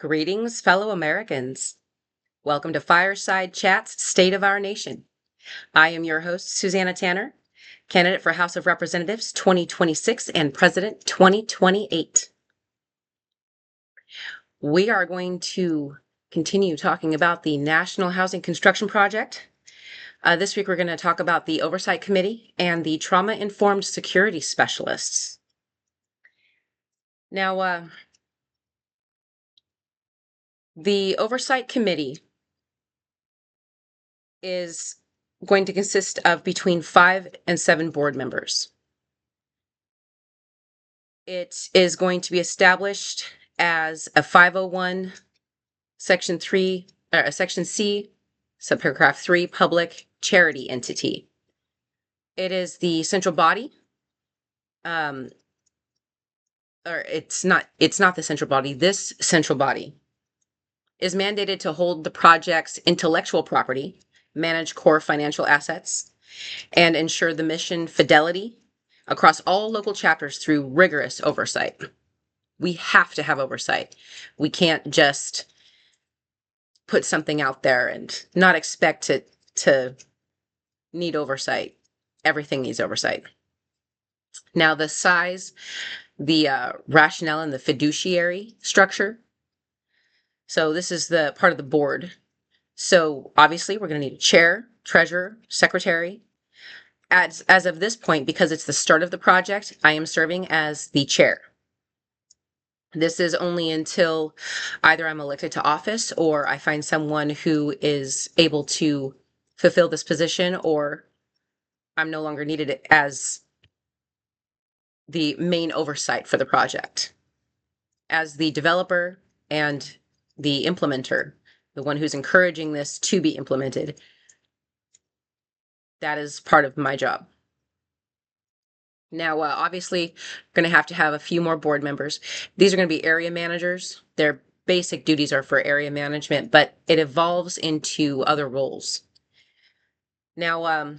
Greetings, fellow Americans. Welcome to Fireside Chats, State of Our Nation. I am your host, Susanna Tanner, candidate for House of Representatives 2026 and President 2028. We are going to continue talking about the National Housing Construction Project. This week, we're going to talk about the Oversight Committee and the Trauma-Informed Security Specialists. Now, the Oversight Committee is going to consist of between 5 and 7 board members. It is going to be established as a 501 Section C, subparagraph 3, public charity entity. It is the central body, or it's not the central body. This central body is mandated to hold the project's intellectual property, manage core financial assets, and ensure the mission fidelity across all local chapters through rigorous oversight. We have to have oversight. We can't just put something out there and not expect it to need oversight. Everything needs oversight. Now, the size, the rationale, and the fiduciary structure. So this is the part of the board. So obviously, we're going to need a chair, treasurer, secretary. As of this point, because it's the start of the project, I am serving as the chair. This is only until either I'm elected to office or I find someone who is able to fulfill this position, or I'm no longer needed as the main oversight for the project. As the developer and the implementer, the one who's encouraging this to be implemented, that is part of my job. Now, obviously, we're going to have a few more board members. These are going to be area managers. Their basic duties are for area management, but it evolves into other roles. Now,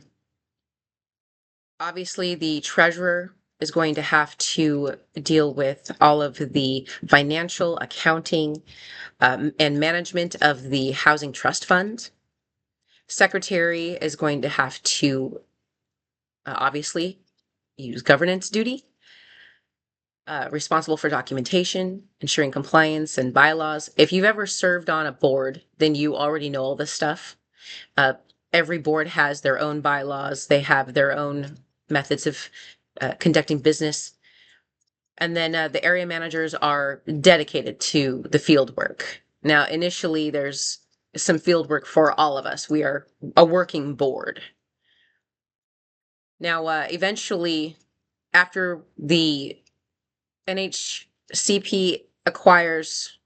obviously, the treasurer is going to have to deal with all of the financial, accounting, and management of the housing trust fund. Secretary is going to have to, obviously, use governance duty, responsible for documentation, ensuring compliance and bylaws. If you've ever served on a board, then you already know all this stuff. Every board has their own bylaws. They have their own methods of conducting business. And then the area managers are dedicated to the field work. Now, initially, there's some field work for all of us. We are a working board. Now, eventually, after the NHCP acquires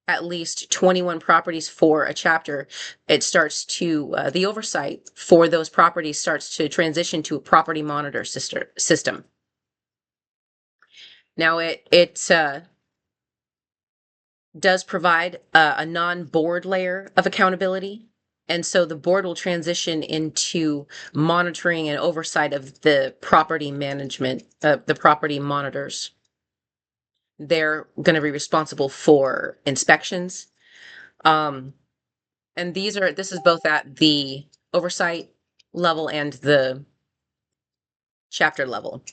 at least 21 properties for a chapter, it starts to, the oversight for those properties starts to transition to a property monitor system. Now, it does provide a non-board layer of accountability. And so the board will transition into monitoring and oversight of the property management, the property monitors. They're going to be responsible for inspections. And this is both at the oversight level and the chapter level.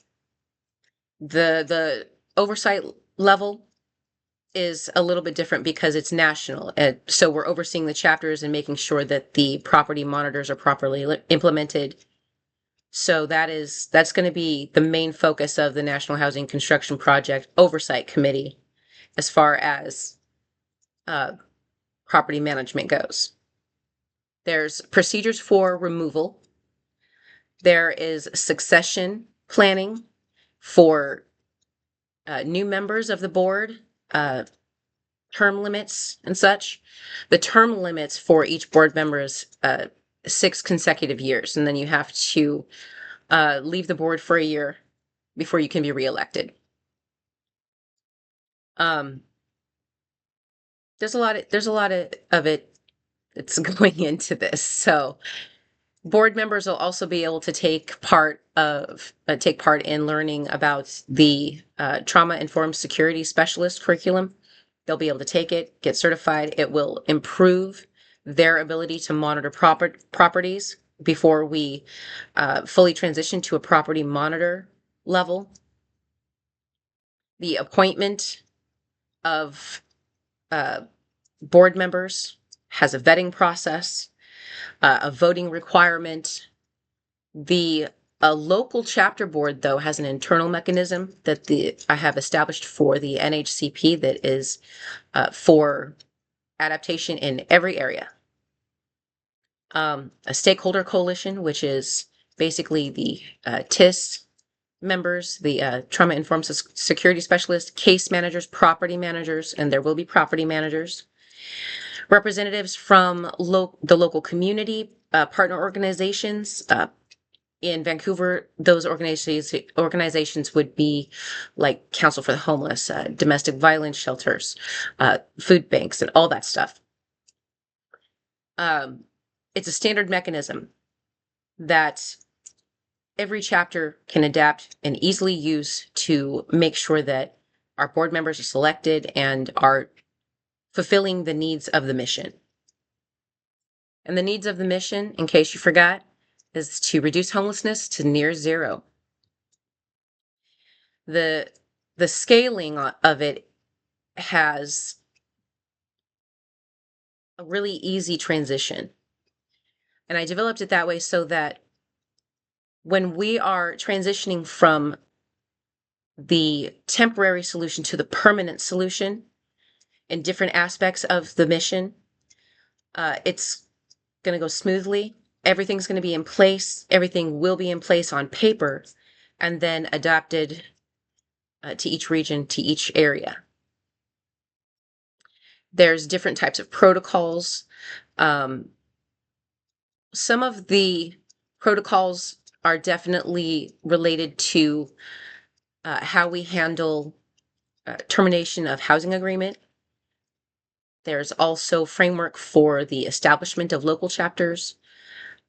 The oversight level is a little bit different because it's national. So we're overseeing the chapters and making sure that the property monitors are properly implemented. So that's going to be the main focus of the National Housing Construction Project Oversight Committee as far as property management goes. There's procedures for removal. There is succession planning for new members of the board, term limits and such. The term limits for each board member is 6 consecutive years, and then you have to leave the board for a year before you can be reelected. There's a lot of it that's going into this. So board members will also be able to take part in learning about the trauma-informed security specialist curriculum. They'll be able to take it, get certified. It will improve their ability to monitor properties before we fully transition to a property monitor level. The appointment of board members has a vetting process, a voting requirement. The local chapter board, though, has an internal mechanism that I have established for the NHCP that is for adaptation in every area. A stakeholder coalition, which is basically the TIS members, the trauma-informed security specialists, case managers, property managers, and there will be property managers. Representatives from the local community, partner organizations. In Vancouver, those organizations would be like Council for the Homeless, domestic violence shelters, food banks, and all that stuff. It's a standard mechanism that every chapter can adapt and easily use to make sure that our board members are selected and are fulfilling the needs of the mission. And the needs of the mission, in case you forgot, is to reduce homelessness to near zero. The scaling of it has a really easy transition. And I developed it that way so that when we are transitioning from the temporary solution to the permanent solution in different aspects of the mission, it's going to go smoothly. Everything's going to be in place. Everything will be in place on paper and then adapted to each region, to each area. There's different types of protocols. Some of the protocols are definitely related to how we handle termination of housing agreement. There's also framework for the establishment of local chapters.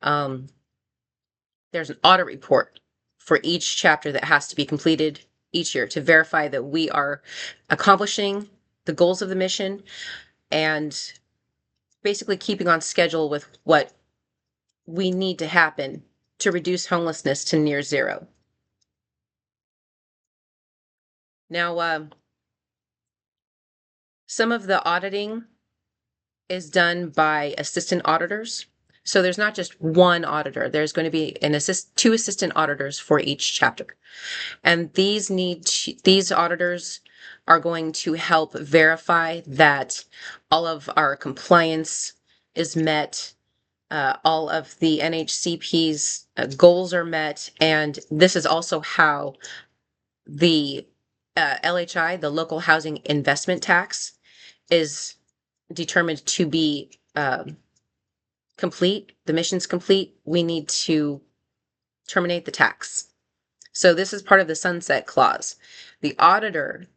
There's an audit report for each chapter that has to be completed each year to verify that we are accomplishing the goals of the mission and basically keeping on schedule with what we need to happen to reduce homelessness to near zero. Now, some of the auditing is done by assistant auditors. So there's not just one auditor. There's going to be two assistant auditors for each chapter. And these auditors are going to help verify that all of our compliance is met, all of the NHCP's goals are met, and this is also how the LHI, the local housing investment tax, is determined to be complete. The mission's complete. We need to terminate the tax. So this is part of the sunset clause. The auditors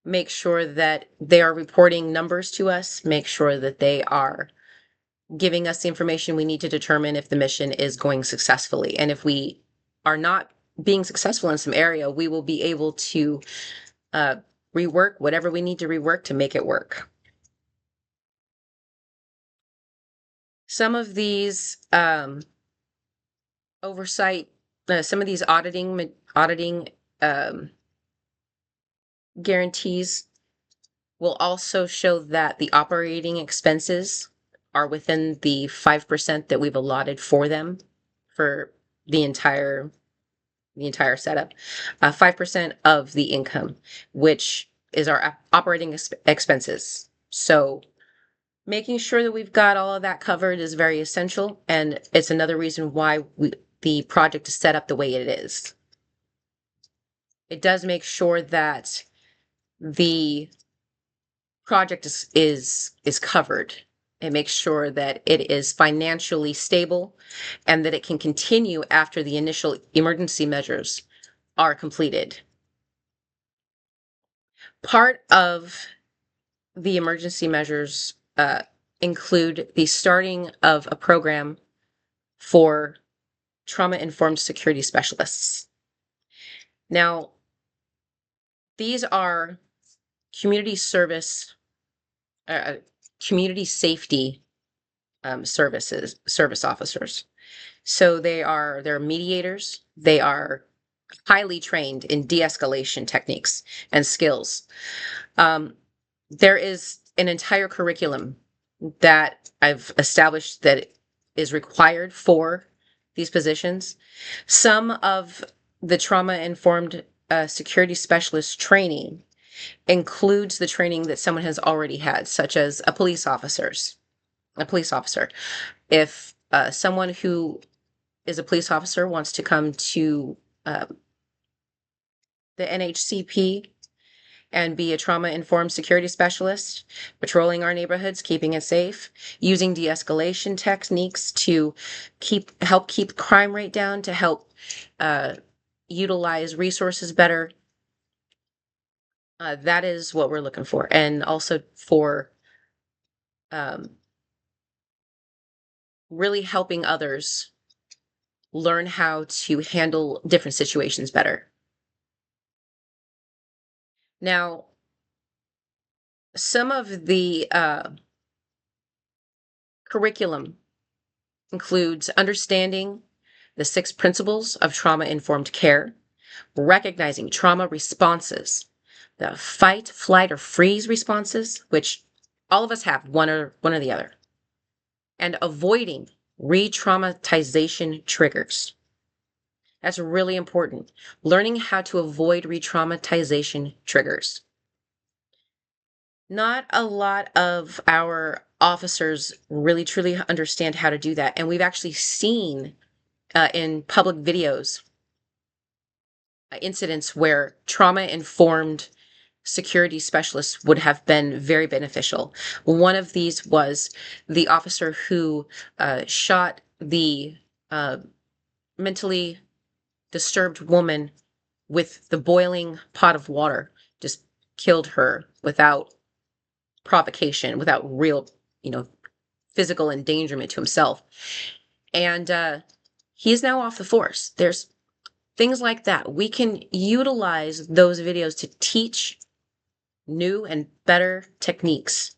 make sure that they are reporting numbers to us, make sure that they are giving us the information we need to determine if the mission is going successfully. And if we are not being successful in some area, we will be able to rework whatever we need to rework to make it work. Some of these oversight, some of these auditing guarantees will also show that the operating expenses are within the 5% that we've allotted for them for the entire setup. 5% of the income, which is our operating expenses. So making sure that we've got all of that covered is very essential, and it's another reason why the project is set up the way it is. It does make sure that the project is covered. It makes sure that it is financially stable and that it can continue after the initial emergency measures are completed. Part of the emergency measures include the starting of a program for trauma-informed security specialists. Now, These are community service, community safety service officers. So they're mediators. They are highly trained in de-escalation techniques and skills. There is an entire curriculum that I've established that is required for these positions. Some of the trauma-informed security specialist training includes the training that someone has already had, such as a police officer. If someone who is a police officer wants to come to uh, the NHCP and be a trauma-informed security specialist, patrolling our neighborhoods, keeping it safe, using de-escalation techniques to help keep crime rate down, to help utilize resources better. That is what we're looking for, and also for um, really helping others learn how to handle different situations better. Now, some of the curriculum includes understanding the 6 principles of trauma-informed care, recognizing trauma responses, the fight, flight, or freeze responses, which all of us have, one or the other, and avoiding re-traumatization triggers. That's really important. Learning how to avoid re-traumatization triggers. Not a lot of our officers really truly understand how to do that. And we've actually seen in public videos incidents where trauma-informed security specialists would have been very beneficial. One of these was the officer who shot the mentally disturbed woman with the boiling pot of water, just killed her without provocation, without real, physical endangerment to himself. And he is now off the force. There's things like that. We can utilize those videos to teach new and better techniques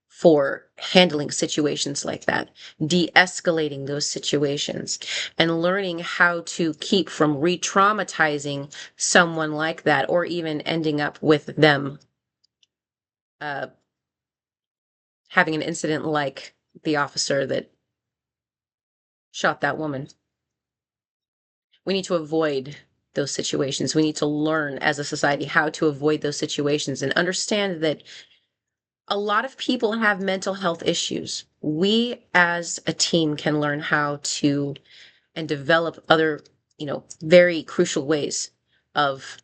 for handling situations like that, de-escalating those situations, and learning how to keep from re-traumatizing someone like that, or even ending up with them having an incident like the officer that shot that woman. We need to avoid those situations. We need to learn as a society how to avoid those situations and understand that a lot of people have mental health issues. We as a team can learn how to and develop other, very crucial ways of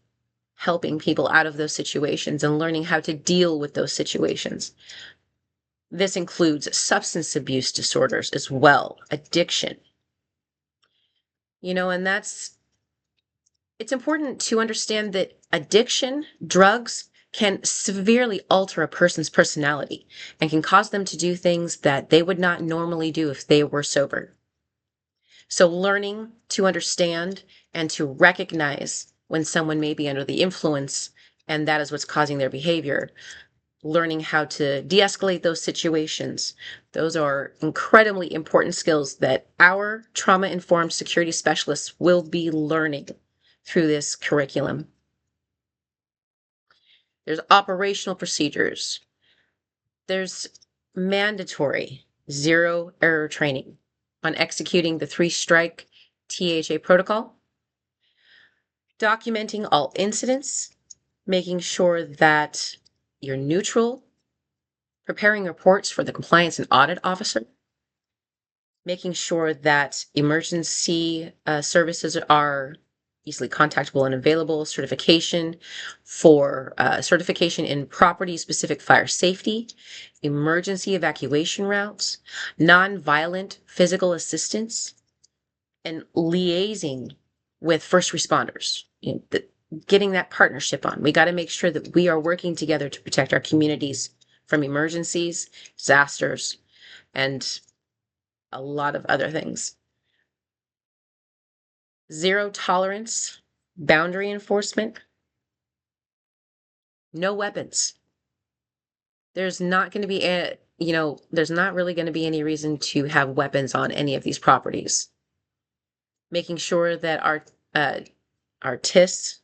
helping people out of those situations and learning how to deal with those situations. This includes substance abuse disorders as well, addiction. And it's important to understand that addiction, drugs, can severely alter a person's personality and can cause them to do things that they would not normally do if they were sober. So learning to understand and to recognize when someone may be under the influence and that is what's causing their behavior, learning how to de-escalate those situations. Those are incredibly important skills that our trauma-informed security specialists will be learning through this curriculum. There's operational procedures. There's mandatory zero error training on executing the 3-strike THA protocol, documenting all incidents, making sure that you're neutral, preparing reports for the compliance and audit officer, making sure that emergency services are easily contactable and available, certification in property-specific fire safety, emergency evacuation routes, nonviolent physical assistance, and liaising with first responders. Getting that partnership on. We got to make sure that we are working together to protect our communities from emergencies, disasters, and a lot of other things. Zero tolerance, boundary enforcement, No weapons. There's not going to be there's not really going to be any reason to have weapons on any of these properties. Making sure that our TISS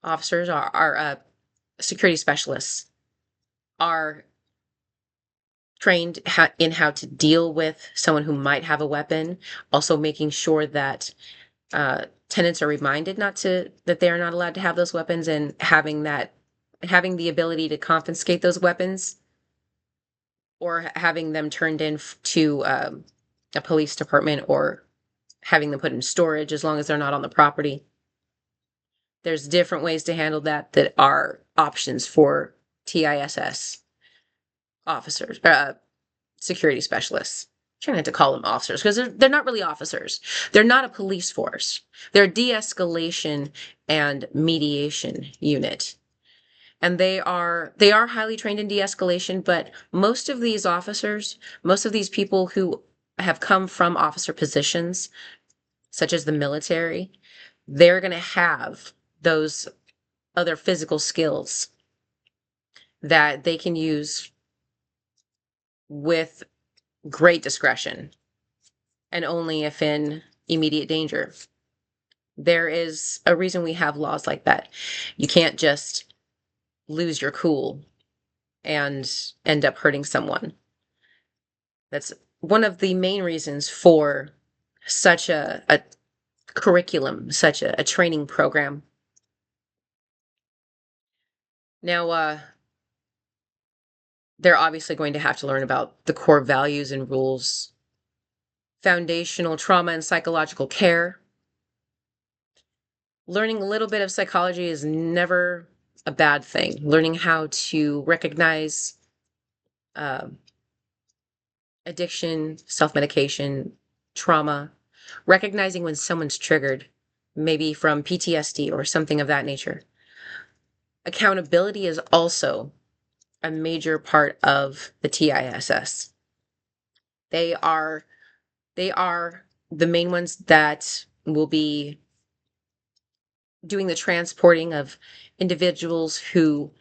officers, our security specialists, are trained in how to deal with someone who might have a weapon. Also making sure that tenants are reminded that they are not allowed to have those weapons, and having the ability to confiscate those weapons, or having them turned in to a police department, or having them put in storage as long as they're not on the property. There's different ways to handle that are options for TISS officers, security specialists. I'm trying not to call them officers because they're not really officers. They're not a police force. They're a de-escalation and mediation unit. And they are highly trained in de-escalation, but most of these officers, most of these people who have come from officer positions, such as the military, they're going to have those other physical skills that they can use with great discretion, and only if in immediate danger. There is a reason we have laws like that. You can't just lose your cool and end up hurting someone. That's one of the main reasons for such a curriculum, such a training program. Now, they're obviously going to have to learn about the core values and rules, foundational trauma and psychological care. Learning a little bit of psychology is never a bad thing. Learning how to recognize addiction, self-medication, trauma, recognizing when someone's triggered, maybe from PTSD or something of that nature. Accountability is also a major part of the TISS. They are the main ones that will be doing the transporting of individuals who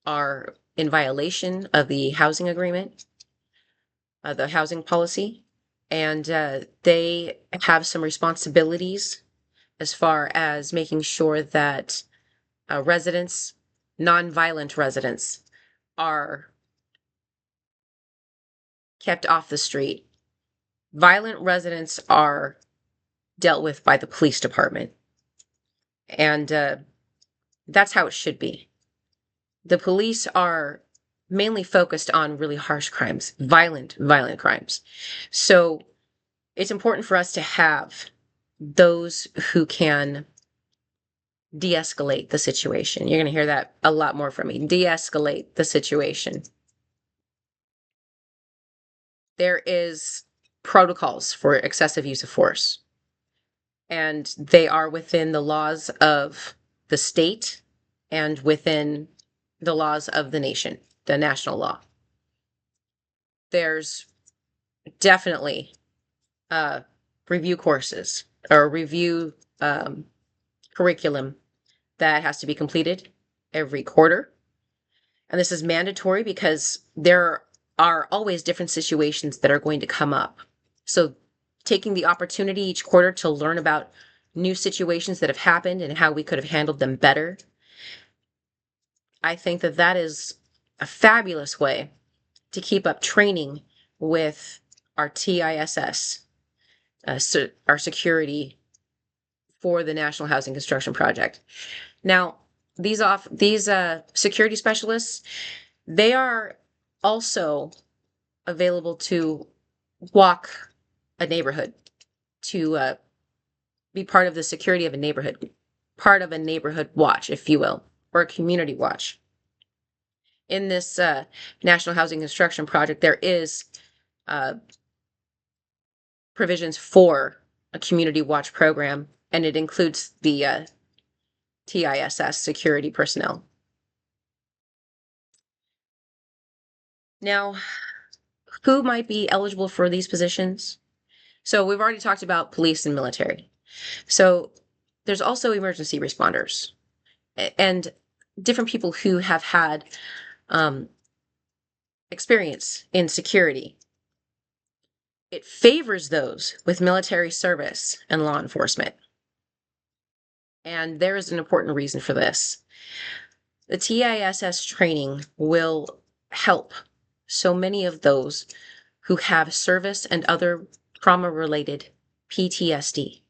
are in violation of the housing agreement, the housing policy, and they have some responsibilities as far as making sure that residents, nonviolent residents, are kept off the street. Violent residents are dealt with by the police department, and that's how it should be. The police are mainly focused on really harsh crimes, violent crimes. So it's important for us to have those who can de-escalate the situation. You're going to hear that a lot more from me. De-escalate the situation. There is protocols for excessive use of force, and they are within the laws of the state and within the laws of the nation, the national law. There's definitely review courses or review curriculum that has to be completed every quarter. And this is mandatory because there are always different situations that are going to come up. So taking the opportunity each quarter to learn about new situations that have happened and how we could have handled them better, I think that is a fabulous way to keep up training with our TISS, our security for the National Housing Construction Project. Now, these security specialists, they are also available to walk a neighborhood, to be part of the security of a neighborhood, part of a neighborhood watch, if you will, or a community watch. In this National Housing Construction Project, there is provisions for a community watch program, and it includes the TISS security personnel. Now, who might be eligible for these positions? So we've already talked about police and military. So there's also emergency responders. And different people who have had experience in security. It favors those with military service and law enforcement. And there is an important reason for this. The TISS training will help so many of those who have service and other trauma-related PTSD.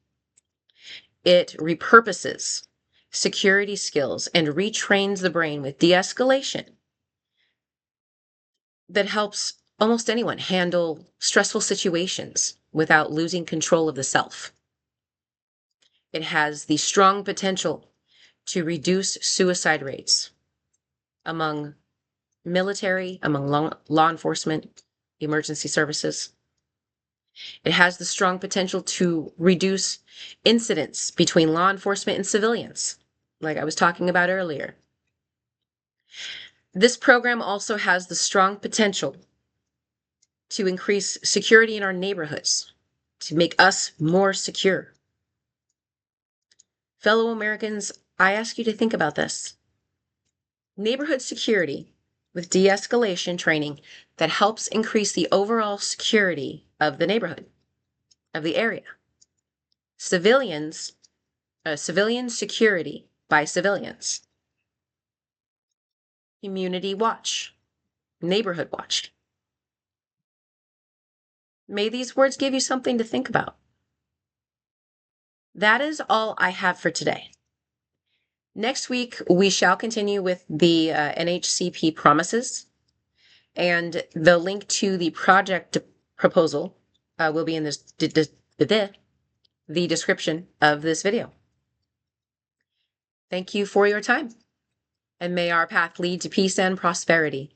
It repurposes security skills and retrains the brain with de-escalation that helps almost anyone handle stressful situations without losing control of the self. It has the strong potential to reduce suicide rates among military, among law enforcement, emergency services. It has the strong potential to reduce incidents between law enforcement and civilians, like I was talking about earlier. This program also has the strong potential to increase security in our neighborhoods, to make us more secure. Fellow Americans, I ask you to think about this. Neighborhood security with de-escalation training that helps increase the overall security of the neighborhood, of the area. Civilian security by civilians. Community watch, neighborhood watch. May these words give you something to think about. That is all I have for today. Next week, we shall continue with the NHCP promises, and the link to the project proposal will be in the description of this video. Thank you for your time, and may our path lead to peace and prosperity.